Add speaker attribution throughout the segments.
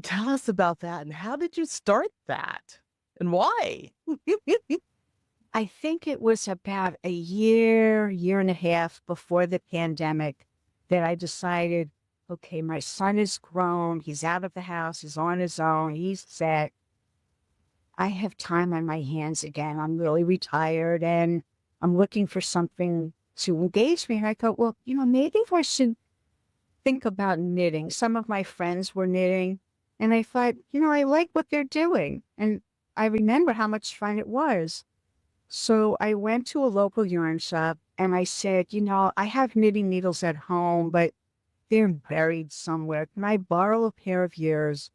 Speaker 1: Tell us about that, and how did you start that? And why?
Speaker 2: I think it was about a year, year and a half before the pandemic that I decided, okay, my son is grown. He's out of the house. He's on his own. He's set. I have time on my hands again. I'm really retired and I'm looking for something to engage me. And I thought, well, maybe I should think about knitting. Some of my friends were knitting and I thought, I like what they're doing. And I remember how much fun it was. So I went to a local yarn shop and I said, I have knitting needles at home, but they're buried somewhere. Can I borrow a pair of yours?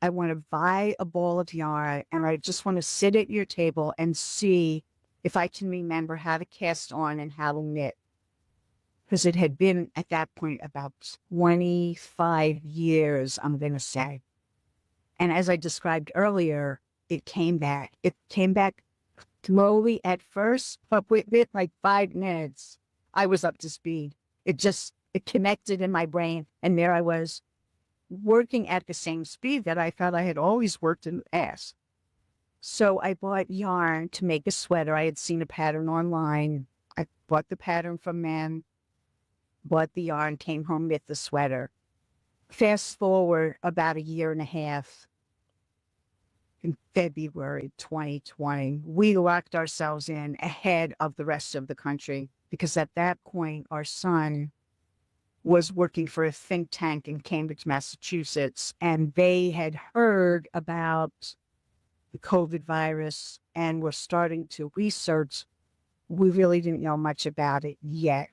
Speaker 2: I want to buy a ball of yarn and I just want to sit at your table and see if I can remember how to cast on and how to knit. Because it had been at that point about 25 years, I'm going to say. And as I described earlier, it came back. It came back slowly at first, but with like 5 minutes, I was up to speed. It connected in my brain. And there I was working at the same speed that I thought I had always worked in the past. So I bought yarn to make a sweater. I had seen a pattern online. I bought the pattern from men, bought the yarn, came home with the sweater. Fast forward about a year and a half, in February 2020, we locked ourselves in ahead of the rest of the country because at that point, our son was working for a think tank in Cambridge, Massachusetts, and they had heard about the COVID virus and were starting to research. We really didn't know much about it yet.